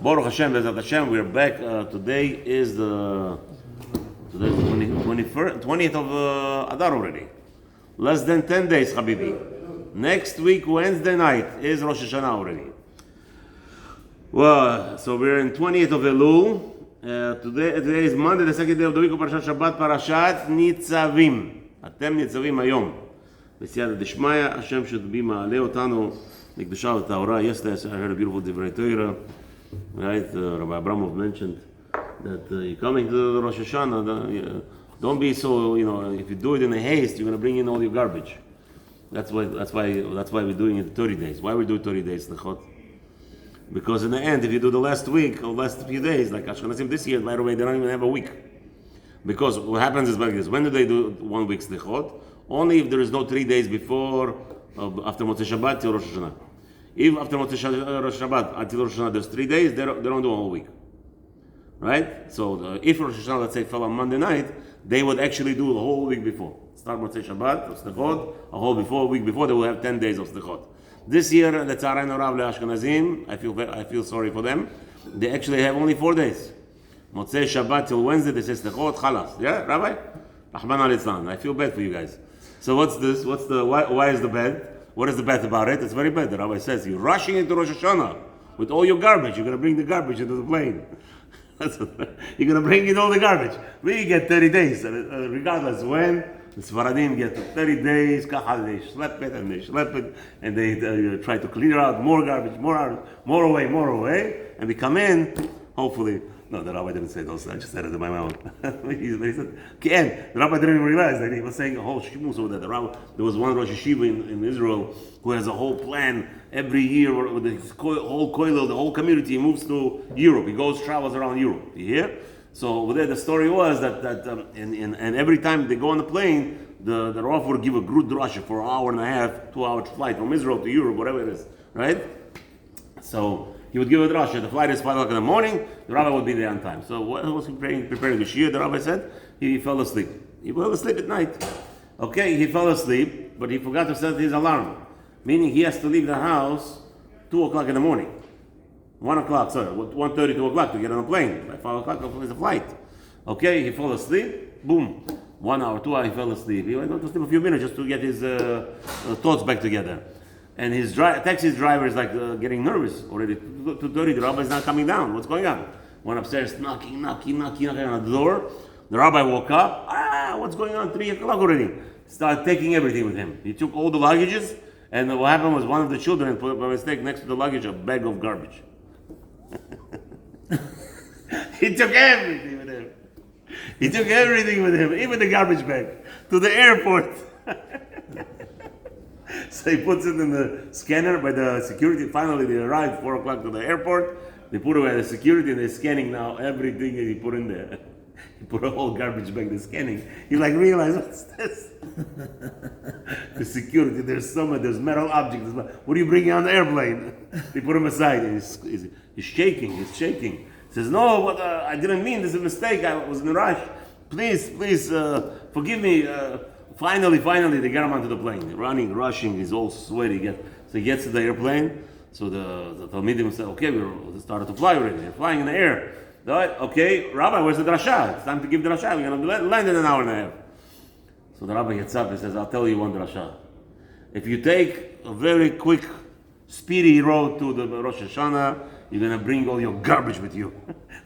Baruch Hashem, Bezat Hashem, we're back. Today is the 20th of Adar already. Less than 10 days, Habibi. Next week, Wednesday night, is Rosh Hashanah already. Well, so we're in 20th of Elul. Today is Monday, the second day of the week of Parashat Shabbat, Parashat Nitzavim. Atem Nitzavim Hayom. B'siyata Dishmaya, Hashem should be ma'aleh otanu Nikdusha v'Torah. Yesterday I heard a beautiful Divrei Torah. Right, Rabbi Abramov mentioned that you're coming to the Rosh Hashanah. Don't be so, if you do it in a haste, you're going to bring in all your garbage. That's why we're doing it 30 days. Why we do 30 days, Lechot? Because in the end, if you do the last week or last few days, like Ashkenazim this year, by the way, they don't even have a week. Because what happens is like this: when do they do 1 week's Lechot? Only if there is no 3 days before, after Motzei Shabbat till Rosh Hashanah. If after Motzei Shabbat until Rosh Hashanah there's 3 days, they don't do a whole week. Right? So if Rosh Hashanah, let's say, fell on Monday night, they would actually do the whole week before. Start Motzei Shabbat, Slichot, a week before, they will have 10 days of Slichot. This year, the Tzarayin Rav Ashkenazim, I feel sorry for them. They actually have only 4 days. Motzei Shabbat till Wednesday, they say Slichot, Chalas. Yeah, Rabbi? Rahman al-Islam. I feel bad for you guys. So what's this? Why is the bad? What is the bad about it? It's very bad. The Rabbi says, you're rushing into Rosh Hashanah with all your garbage. You're going to bring the garbage into the plane. You're going to bring in all the garbage. We get 30 days, regardless when. The Sfaradim get 30 days, they schlep it, and they try to clear out more garbage, more away, and we come in, hopefully. No, the Rabbi didn't say those. I just said it in my mouth. He said, the Rabbi didn't even realize that he was saying a whole shimus over there. There was one Rosh Yeshiva in Israel who has a whole plan every year with the whole koilel, the whole community. He moves to Europe. He travels around Europe. You hear? So over there, the story was that and every time they go on the plane, the Rav would give a good drasha for an hour and a half, 2 hour flight from Israel to Europe, whatever it is, right? So he would give a drasha. The flight is 5 o'clock in the morning. The rabbi would be there on time. So what was he preparing the shir? The rabbi said he fell asleep. He fell asleep at night. Okay, he fell asleep, but he forgot to set his alarm, meaning he has to leave the house 2 o'clock in the morning. 1 o'clock, sorry, 1:30, 2 o'clock to get on a plane. By 5 o'clock, is a flight. Okay, he fell asleep. Boom. 1 hour, 2 hours, he fell asleep. He went to sleep a few minutes just to get his thoughts back together. And his taxi driver is like getting nervous already. 2:30, the rabbi is not coming down. What's going on? Went upstairs, knocking on the door. The rabbi woke up. What's going on? 3 o'clock already. Started taking everything with him. He took all the luggages, and what happened was one of the children put by mistake next to the luggage a bag of garbage. He took everything with him. Even the garbage bag, to the airport. So he puts it in the scanner by the security. Finally, they arrived 4 o'clock to the airport. They put away the security and they're scanning now everything that he put in there. He put a whole garbage bag, they're scanning. He realize, what's this? The security, there's metal objects. What are you bringing on the airplane? They put him aside. He's shaking. He says, no, I didn't mean this is a mistake. I was in a rush. Please, forgive me. Finally, they get him onto the plane. They're running, rushing. He's all sweaty. So he gets to the airplane. So the Talmidim say, okay, we started to fly already. They're flying in the air. Okay, Rabbi, where's the drasha? It's time to give the drasha. We're going to land in an hour and a half. So the Rabbi gets up and says, I'll tell you one drasha. If you take a very quick, speedy road to the Rosh Hashanah, you're going to bring all your garbage with you.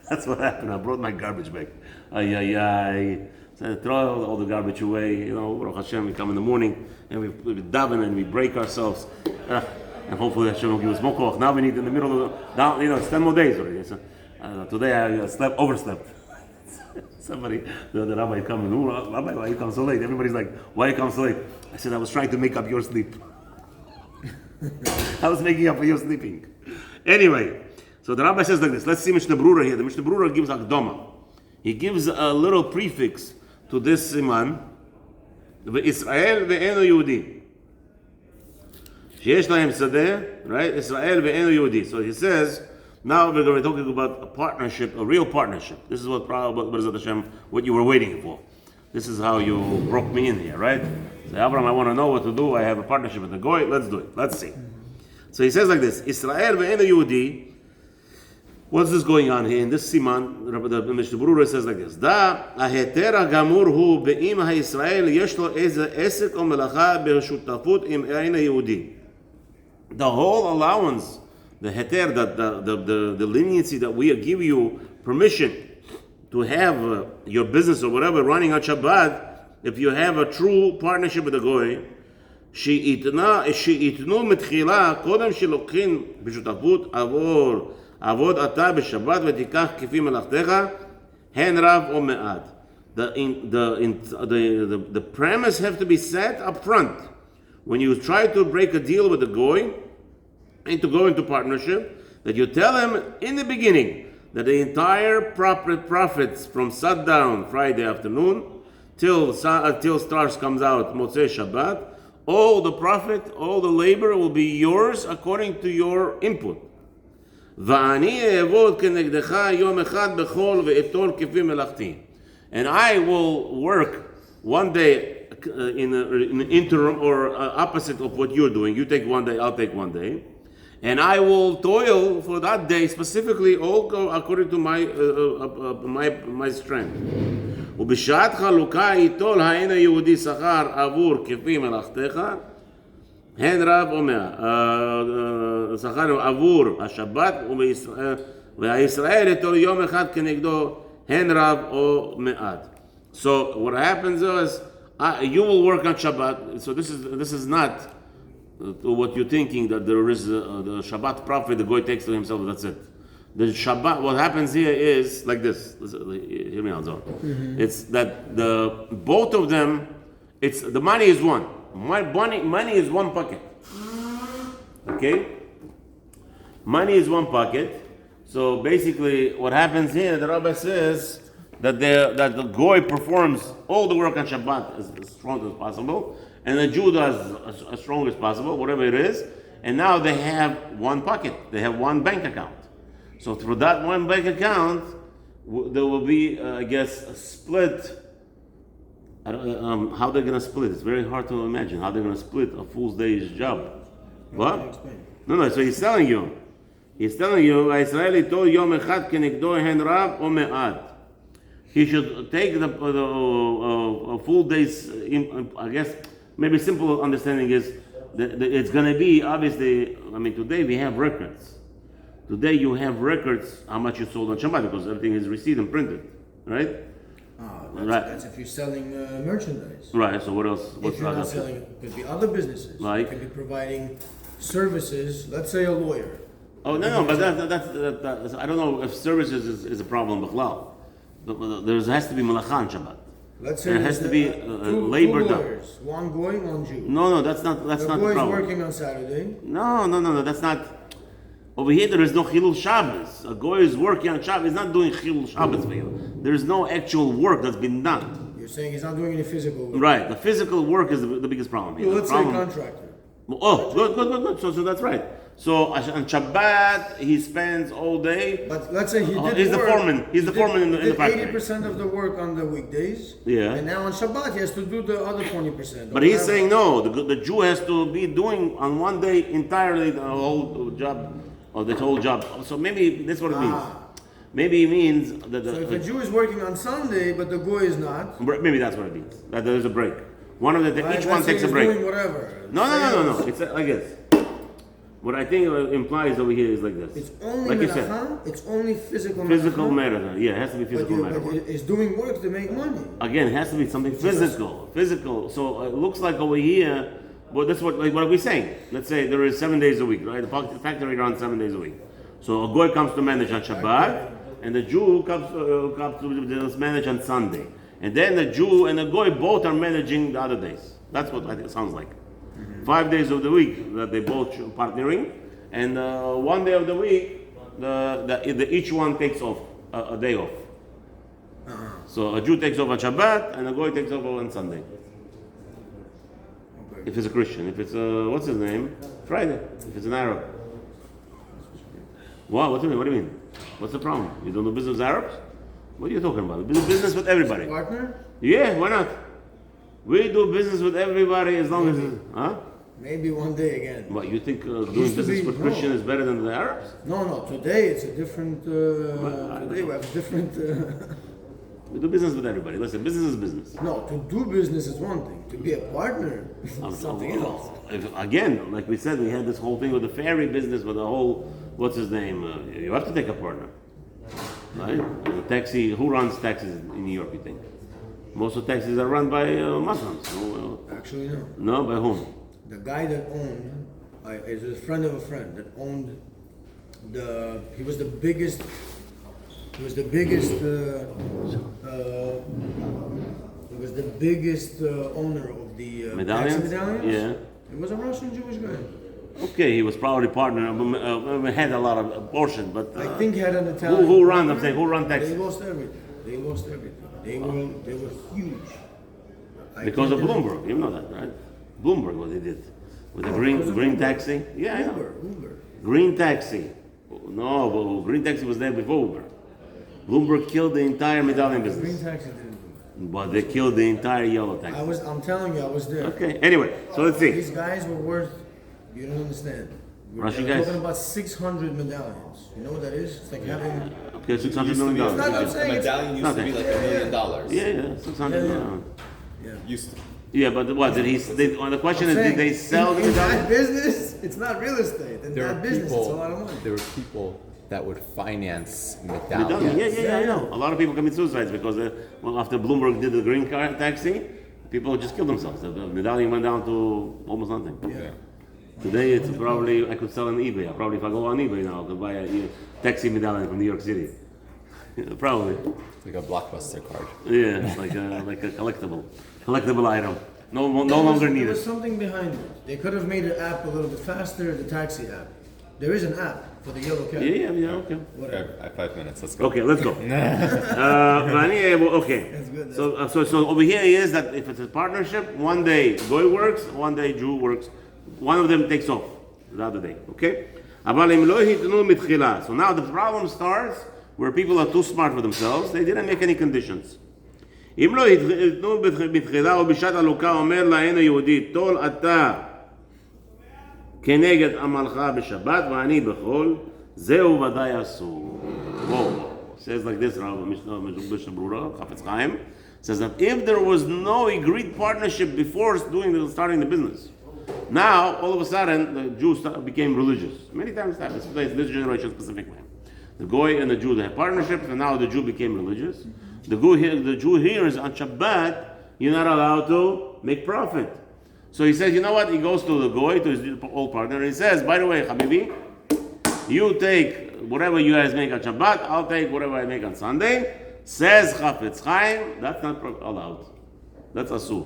That's what happened. I brought my garbage bag. So I throw all the garbage away. Baruch Hashem, we come in the morning and we daven and we break ourselves. And hopefully Hashem will give us more koch. Now we need in the middle of it's 10 more days already. So, today I overslept. Somebody, the rabbi come and, Rabbi, why you come so late? Everybody's like, why you come so late? I said, I was trying to make up your sleep. I was making up for your sleeping. Anyway, so the rabbi says like this. Let's see Mishnah Berurah here. The Mishnah Berurah gives Akdama. He gives a little prefix to this siman. Israel ve'enu Yehudi. Sheyesh lahem sadeh, right? Israel ve'enu Yehudi. So he says, now we're going to be talking about a partnership, a real partnership. This is what you were waiting for. This is how you broke me in here, right? So Abraham, I want to know what to do. I have a partnership with the Goy. Let's do it. Let's see. So he says like this: Israel ve'enu Yehudi What's this going on here? In this siman, the Mishnah Berurah says like this: Da aheter gamur hu be'im ha'Yisrael yesh lo eze esek o melacha b'shutafut im ein Yehudi. The whole allowance, the heter, the leniency that we give you permission to have your business or whatever running on Shabbat, if you have a true partnership with the goy, שיתנו מתחילה קודם שלוקחים בשותפות עבוד אתה בשבת ותיקח כפי מלאכתך, הן רב או מעט. The premise have to be set up front. When you try to break a deal with the goy and to go into partnership, that you tell him in the beginning that the entire profits from sundown Friday afternoon till stars comes out Motzei Shabbat, all the profit, all the labor will be yours according to your input. And I will work one day in an interim or opposite of what you're doing. You take one day, I'll take one day. And I will toil for that day specifically, all go according to my strength. ובשעת חלוקה ייטול העין היהודי שכר עבור כפי מלאכתך, הן רב או מעט. שכר עבור השבת, והישראל ייטול יום אחד כנגדו, הן רב או מעט. So what happens is, you will work on Shabbat. So this is not what you're thinking, that there is the Shabbat profit the goy takes to himself, that's it. The Shabbat, what happens here is like this. Hear me out, Zohar. It's that both of them, the money is one. Money is one pocket. Okay? Money is one pocket. So basically, what happens here, the Rabbi says that the goy performs all the work on Shabbat as strong as possible, and the Jew does as strong as possible, whatever it is, and now they have one pocket. They have one bank account. So through that one bank account, there will be, I guess, a split. How they're going to split? It's very hard to imagine how they're going to split a full day's job. What? No. So he's telling you, Israeli told Yom Echad kenegdo hen rab o me'ad. He should take the full day's. I guess maybe simple understanding is that it's going to be obviously. I mean, today we have records. Today you have records how much you sold on Shabbat because everything is received and printed, right? That's if you're selling merchandise. Right. So what else? If you're not selling, it could be other businesses. Like? You could be providing services. Let's say a lawyer. Oh no, but that's I don't know if services is a problem, but there has to be malacha on Shabbat. Let's say there has to be labor done. One goy, one Jew. No, that's not the problem. The goy is working on Saturday. No, that's not. Over here, there is no Chilul Shabbos. A goy is working on Shabbos. He's not doing Chilul Shabbos for you. There is no actual work that's been done. You're saying he's not doing any physical work. Right. The physical work is the biggest problem here. Well, let's say a contractor. Oh, good. So that's right. So on Shabbat, he spends all day. But let's say he's the foreman. He's the foreman in the factory. 80% of the work on the weekdays. Yeah. And now on Shabbat, he has to do the other 20%. But he's saying no. The Jew has to be doing on one day entirely the whole job. Or the whole job. So maybe that's what it means. Maybe it means that so if a Jew is working on Sunday, but the goy is not. Maybe that's what it means. That there is a break. One of Each one takes a break. Doing whatever. No. It's like this. What I think it implies over here is like this. It's only like melacha. It's only physical. Physical matter. Yeah, it has to be physical matter. But it's doing work to make money. Again, it has to be something physical. So it looks like over here. Well, that's what we're saying. Let's say there is 7 days a week, right? The factory runs 7 days a week. So a goy comes to manage on Shabbat, and the Jew comes to manage on Sunday. And then the Jew and the goy both are managing the other days. That's what I think it sounds like. 5 days of the week that they both partnering, and 1 day of the week, each one takes off a day off. So a Jew takes off on Shabbat, and a goy takes off on Sunday. If it's a Christian, if it's what's his name? Friday. If it's an Arab. What? What do you mean? What's the problem? You don't do business with Arabs? What are you talking about? We do business with everybody. Partner? Yeah, why not? We do business with everybody as long as huh? Maybe one day again. What, you think doing Used to business be, with no. Christian is better than the Arabs? No. Today it's a different. Today we have a different. We do business with everybody. Listen, business is business. No, to do business is one thing. To be a partner is something else. Again, like we said, we had this whole thing with the ferry business, with the whole, what's his name? You have to take a partner, right? Taxi. Who runs taxis in New York? You think? Most of the taxis are run by Muslims. Actually, no. No, by whom? The guy that owned, is a friend of a friend that owned he was the biggest. He was the biggest. He was the biggest owner of the taxi medallions. Yeah. He was a Russian Jewish guy. Okay, he was probably partner. Had a lot of portion, but I think he had an Italian. who run? I'm saying who run taxis? They lost everything. They were huge. Because of Bloomberg, you know that, right? Bloomberg, what they did with the green taxi. Yeah, I know. Uber. Green taxi. No, but green taxi was there before Uber. Bloomberg killed the entire medallion Green business, taxi didn't do it. but they killed the entire yellow taxi. I'm telling you, I was there. Okay. Anyway, so let's see. These guys were worth. You don't understand. Russian We're guys? talking about 600 medallions. You know what that is? It's like having. Okay, $600 million. It's not- I'm A saying it's- medallion used to be like $1 million. Yeah, 600 million. Yeah. Used to. Yeah, but what did he? The question is, Saying, did they sell the in that medallion? business? It's not real estate. In There that were business, it's a lot of people. money. There were people that would finance Medallion. medallions. Yeah, I know. A lot of people commit suicides because after Bloomberg did the green car taxi, people just killed themselves. The medallion went down to almost nothing. Yeah. Today it's probably, I could sell on eBay. Probably if I go on eBay now, I could buy a taxi medallion from New York City. Probably. It's like a blockbuster card. Yeah, it's like a collectible item. No longer There needed. was something behind it. They could have made the app a little bit faster, the taxi app. There is an app for the yellow cab. Yeah, okay. Whatever. I have 5 minutes. Let's go. Okay, let's go. Okay. That's good, So over here is that if it's a partnership, one day Goy works, one day Jew works. One of them takes off the other day. Okay? אבל אם לא התנו מתחילה. So now the problem starts where people are too smart for themselves. They didn't make any conditions. אם לא התנו בתחילה או בשעת הלוקה אומר להן היהודי תול אתה כנגד עמלך בשבת ואני בחול זהו ודאי אסור. Whoa. Says like this, Mishnah Berurah, Chafetz Chaim, says that if there was no agreed partnership before starting the business, now all of a sudden the Jews became religious. Many times that happens. This generation specifically. The Goy and the Jew, they had partnerships, and now the Jew became religious. The Jew hears on Shabbat, you're not allowed to make profit. So he says, you know what? He goes to the Goy, to his old partner, and he says, by the way, Habibi, you take whatever you guys make on Shabbat, I'll take whatever I make on Sunday. Says Chafetz Chaim, that's not allowed. That's asur.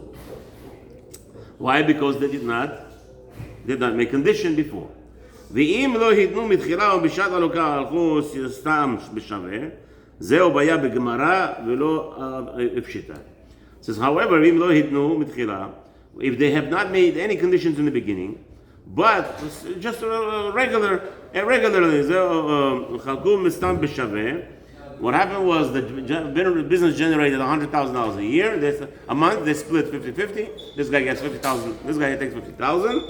Why? Because they did not make condition before. ואם לא התנו מתחילה ובשעת הלוקה הלכו סתם בשווה, זהו בעיה בגמרא ולא הפשיטה. Says, however, אם לא התנו מתחילה, if they have not made any conditions in the beginning, but just regularly, זהו חלקו מסתם בשווה, what happened was the business generated $100,000 a year. A month they split 50-50. This guy gets 50,000. This guy takes 50,000.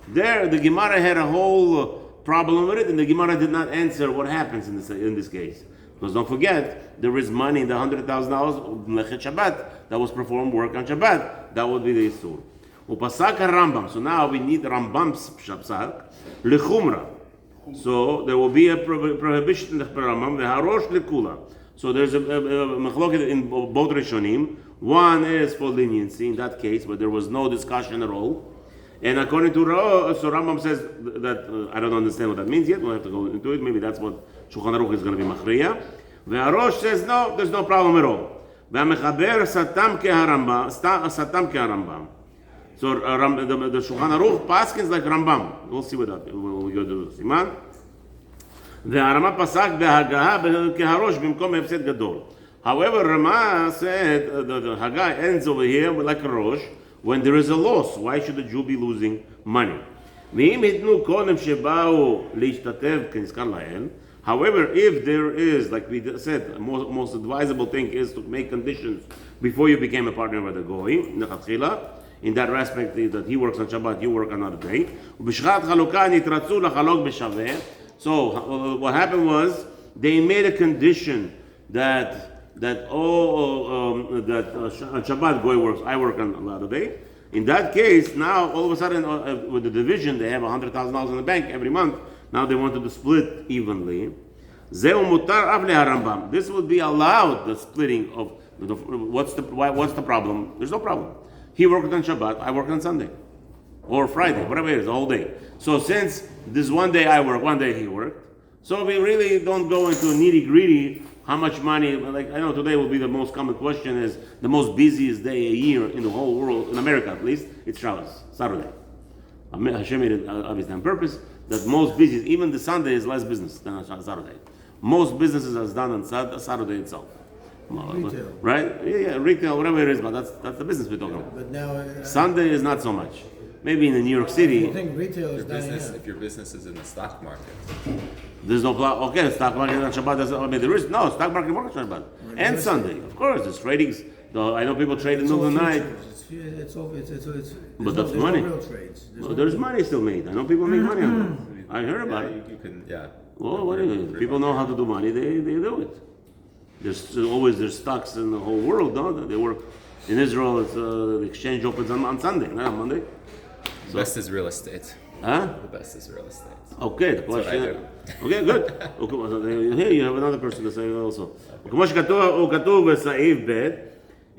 There, the Gemara had a whole problem with it, and the Gemara did not answer what happens in this case. Because don't forget, there is money in the $100,000 Lechet Shabbat that was performed work on Shabbat. That would be the Isur. Upasak Rambam. So now we need Rambam's Psak lechumra. So there will be a prohibition in the Rambam, v'harosh lekula. So there's a machloket in both Rishonim. One is for leniency in that case, but there was no discussion at all. And according to so Rambam says that I don't understand what that means yet. We'll have to go into it. Maybe that's what Shulchan Aruch is going to be machriya. V'harosh says no, there's no problem at all. V'hamechaber satam keharambam. So the Shulchan Aruch paskins like Rambam. We'll see what that when we go to the Siman. והרמה פסק בהגעה כהראש במקום הפסד גדול. However, Rama said the Haggah ends over here like a rosh when there is a loss. Why should the Jew be losing money? ואם יתנו קודם שבאו להשתתף כנזכר להן. However, if there is, like we said, the most advisable thing is to make conditions before you became a partner with the Goy, in that respect that he works on Shabbat, you work another day. ובשעת חלוקה נתרצו לחלוק בשווה. So what happened was they made a condition that on Shabbat Goy works, I work on another day. In that case, now all of a sudden with the division, they have $100,000 in the bank every month. Now they wanted to split evenly. Zeu mutar av leharambam. This would be allowed, the splitting of what's the problem? There's no problem. He worked on Shabbat, I work on Sunday or Friday, whatever it is, the whole day. So since this one day I work, one day he worked, so we really don't go into nitty gritty. How much money? Like I know today will be the most common question is the most busiest day a year in the whole world, in America at least. It's Shabbos, Saturday. Hashem made it obviously on purpose that most busiest, even the Sunday is less business than on Saturday. Most businesses are done on Saturday itself. Retail. Right? Yeah, retail, whatever it is, but that's the business we're talking about. But now, Sunday is not so much. Maybe in New York City, I think retail is dying out. If your business is in the stock market, there's no plan. Okay, stock market on Shabbat doesn't. I mean, there is no stock market works on Shabbat and Sunday. Of course, there's tradings. I know people trade in the middle of the night. But that's money. No real trades. There's money still made. I know people make money on it. I heard about it. you can, yeah. Well, what is it? People know how to do money. They do it. There's stocks in the whole world. No, they work in Israel. It's the exchange opens on Sunday, not on Monday. The best is real estate. Huh? The best is real estate. Okay, the That's what I question. do. Okay, good. Here you have another person to say also. כמו שכתוב בסעיף ב',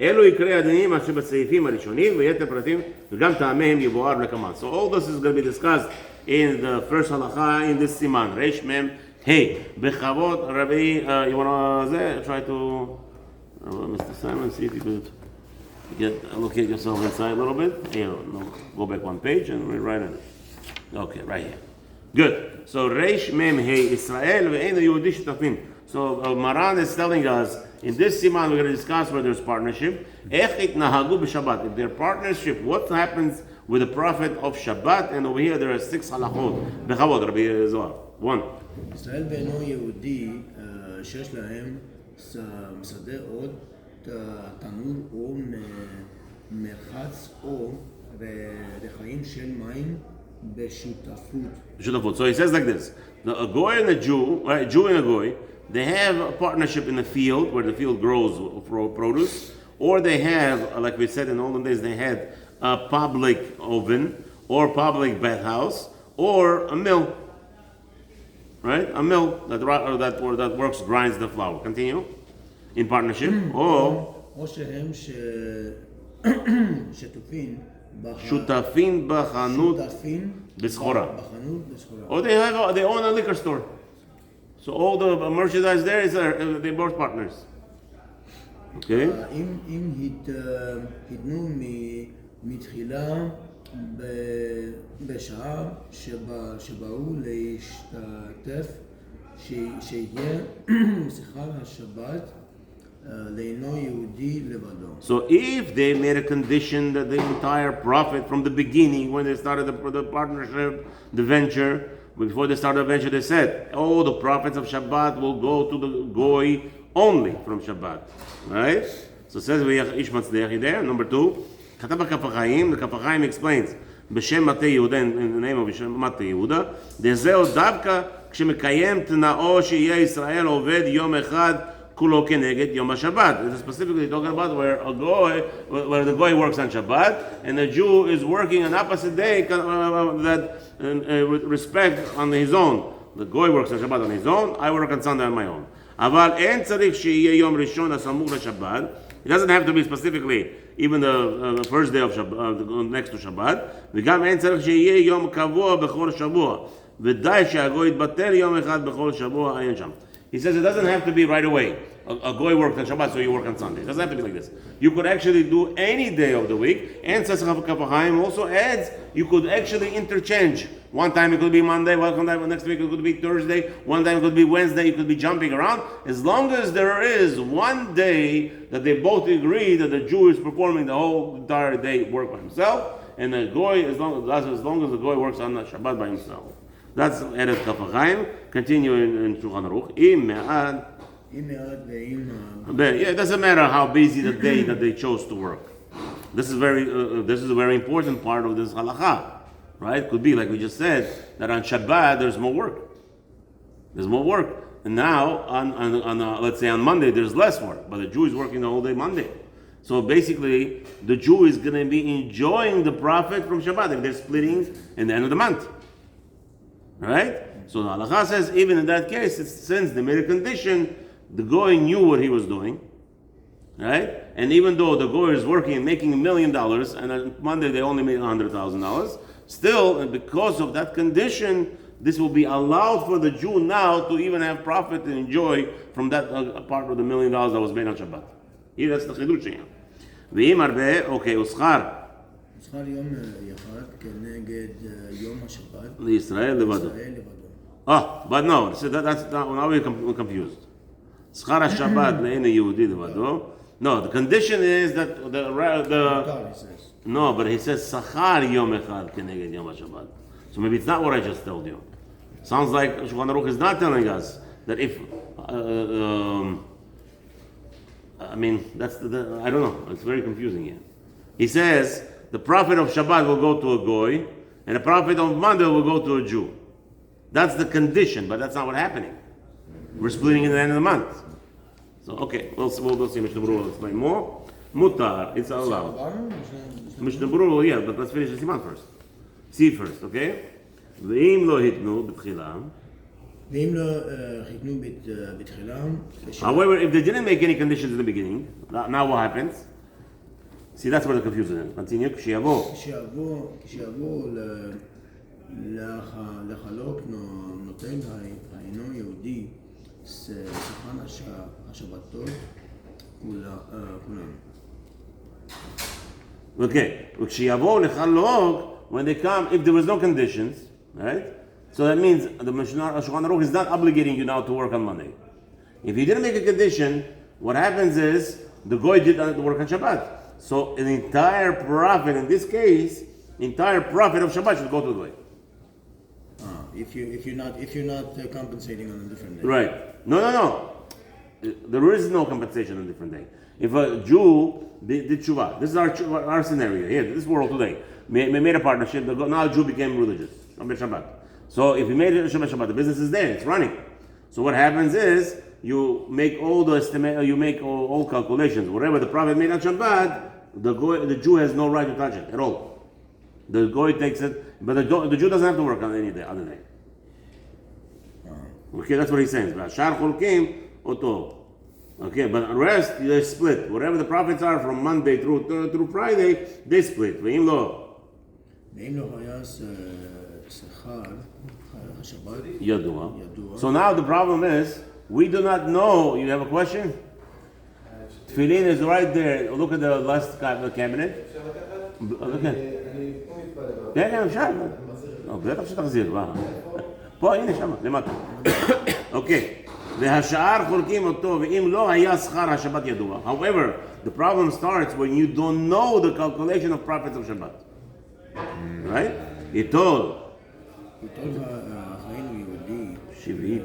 אלו עיקרי הדינים אשר בסעיפים הראשונים ויתר פרטים וגם טעמיהם יבואר לקמן. So all this is going to be discussed in the first halacha in this siman. Reish mem hey. בכבוד רבי, you want to try to Mr. Simon, see if you could allocate yourself inside a little bit. Here, no, go back one page and read right in it. Okay, right here. Good. So Reish Mem Hey Israel ve'ein Yehudi shetafim. So Maran is telling us in this siman we're going to discuss where there's partnership. Ech itnahagu b'Shabbat. If there's partnership, what happens with the prophet of Shabbat? And over here there are 6 halachot. Bechavod, Rabbi Zohar. 1. ישראל ואינו יהודי שיש להם שדה עוד תנור או מרחץ או רחיים של מים בשותפות. So he says like this: a goy and a Jew, right? A Jew and a goy, they have a partnership in the field where the field grows produce, or they have, like we said in olden days, they had a public oven or public bathhouse or a mill, right? A mill that works, grinds the flour. Continue in partnership, or שהם שותפים שותפים בחנות בסחורה. Or they own a liquor store. So all the merchandise there is they're both partners. Okay? אם התנו מתחילה בשעה שבאו להשתתף שיהיה שכר השבת לאינו יהודי לבדו. So if they made a condition that the entire profit from the beginning, when they started the partnership, the venture, before they started the venture, they said, all the profits of Shabbat will go to the goy only from Shabbat. Right? So it says, ish Mazliach there. Number 2, כתב בכף החיים, the כף החיים explains, בשם מטה יהודה, in the name of בשם מטה יהודה, דזהו דווקא כשמקיים תנאו שיהיה ישראל עובד יום אחד kulo keneged yom HaShabbat. This is specifically talking about where the goy works on Shabbat, and the Jew is working an opposite day with respect on his own. The goy works on Shabbat on his own. I work on Sunday on my own. אבל אין צריך שיהיה יום ראשון הסמוך לשבת. It doesn't have to be specifically even the first day of Shabbat, next to Shabbat. וגם אין צריך שיהיה יום קבוע בכל שבוע. ודי שהגוי יתבטל יום אחד בכל שבוע, אין שם. He says it doesn't have to be right away. A goy works on Shabbat, so you work on Sunday. It doesn't have to be like this. You could actually do any day of the week. And Sasach HaKapachaim also adds, you could actually interchange. One time it could be Monday, next week it could be Thursday, one time it could be Wednesday, you could be jumping around. As long as there is one day that they both agree that the Jew is performing the whole entire day work by himself, and the goy, as long as the goy works on the Shabbat by himself. That's Eretz Kafachaim. Continuing in Shulchan Aruch. Yeah, it doesn't matter how busy the day that they chose to work. this is a very important part of this halacha, right? Could be like we just said that on Shabbat there's more work. There's more work, and now on let's say on Monday there's less work, but the Jew is working the whole day Monday. So basically, the Jew is going to be enjoying the profit from Shabbat if they're splitting in the end of the month, right? So the halacha says even in that case, since they made a condition, the goy knew what he was doing. Right? And even though the goy is working and making $1 million, and on Monday they only made $100,000, still, and because of that condition, this will be allowed for the Jew now to even have profit and enjoy from that part of the $1 million that was made on Shabbat. Here, that's the chidush here. ואם הרבה, אוקיי, ושכר. שכר יום אחד כנגד יום השבת. לישראל לבדו. But no, so that's now we're confused. שכר השבת לעין היהודי לבדו. No, the condition is that no, but he says sachar yom echad keneged yom HaShabbat. So maybe it's not what I just told you. Sounds like Shulchan Aruch is not telling us that if I mean that's the I don't know. It's very confusing here. He says the profit of Shabbat will go to a goy, and the profit of Monday will go to a Jew. That's the condition, but that's not what's happening. We're splitting in the end of the month. So, okay, we'll see. Mishnah Berurah will explain more. Mutar, it's allowed. Mishnah Berurah, yeah, but let's finish the siman first. See first, okay? ואם לא היתנו בתחילה. ואם לא חיתנו בתחילה. However, if they didn't make any conditions in the beginning, now what happens? See, that's where the confusion is. Continue. כשיבוא לחלוק נותן האינו יהודי שכרן השבתות כולם. Okay, וכשיבואו לחלוק, when they come, if there was no conditions, right? So that means the Mishnah Shulchan Aruch is not obligating you now to work on Monday. If you didn't make a condition, what happens is the goy did not work on Shabbat. So the entire profit, in this case, entire profit of Shabbat should go to the goy. If you're not compensating on a different day. Right. No. There is no compensation on a different day. If a Jew did tshuva, this is our scenario here, this world today. We made a partnership. Now a Jew became religious on Shabbat. So if you made it Shabbat, the business is there, it's running. So what happens is you make all the estimate, you make all calculations. Whatever the prophet made on Shabbat, the Jew has no right to touch it at all. The goy takes it, but the Jew doesn't have to work on any day, other day. Okay, that's what he's saying. Okay, but the rest they split. Whatever the profits are from Monday through Friday, they split. ואם לא היה שכר השבת ידוע. So now the problem is we do not know. You have a question? Tefillin is right there. Look at the last cabinet. Look at. כן, אפשר. בטח שתחזיר. פה, הנה, שמה, למטה. אוקיי. והשאר חולקים אותו, ואם לא היה שכר השבת ידוע. However, the problem starts when you don't know the calculation of profits of Shabbat. Right? ייטול. שביעית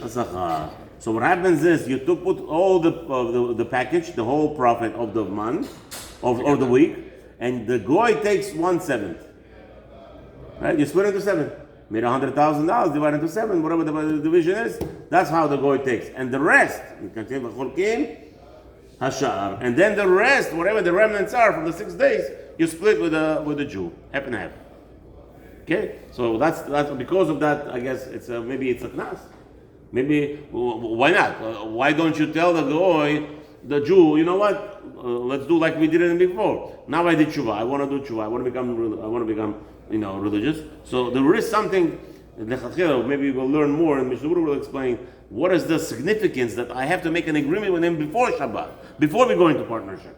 השכר. So what happens is you put all the package, the whole profit of the month, of the week, and the goy takes 1/7. Right? You split it into 7. Made $100,000, divide into 7, whatever the division is. That's how the goy takes. And the rest, you can say hashar. And then the rest, whatever the remnants are from the 6 days, you split with the Jew, half and half. Okay, so that's because of that. I guess maybe it's a knas. Maybe why not? Why don't you tell the goy, the Jew, you know what? Let's do like we did it before. Now I did tshuva. I want to do tshuva. I want to become religious. So there is something. Maybe we'll learn more, and Mishnah will explain what is the significance that I have to make an agreement with him before Shabbat, before we go into partnership.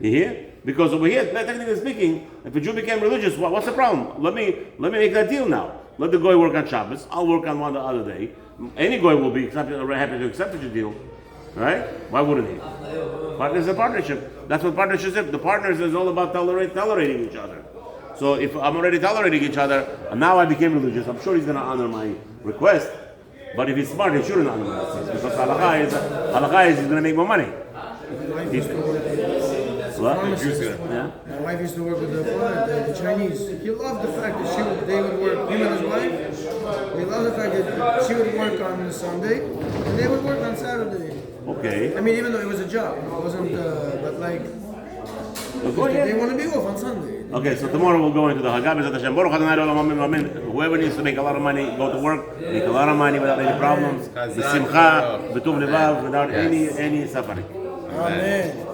You hear? Because over here, technically speaking, if a Jew became religious, what's the problem? Let me make that deal now. Let the goy work on Shabbos. I'll work on one the other day. Any goy will be happy to accept such a deal, right? Why wouldn't he? Partners a partnership. That's what partnership is. The partners is all about tolerating each other. So if I'm already tolerating each other, and now I became religious, I'm sure he's going to honor my request. But if he's smart, he shouldn't honor my request because halakha is he's going to make more money. My wife used to work with What? pharmacist. Yeah. My wife used to work with the Chinese. He loved the fact that they would work, him and his wife, they loved the fact that she would work on Sunday and they would work on Saturday. Okay. I mean, even though it was a job, it wasn't, but like, Go ahead. they want to be off on Sunday. Okay, so tomorrow we'll go into the Hagah. B'ezrat Hashem. Baruch Adonai Olam Amen Amen. Whoever needs to make a lot of money, go to work, make a lot of money without any problems, b'simcha, b'tuv levav, without any suffering. Amen.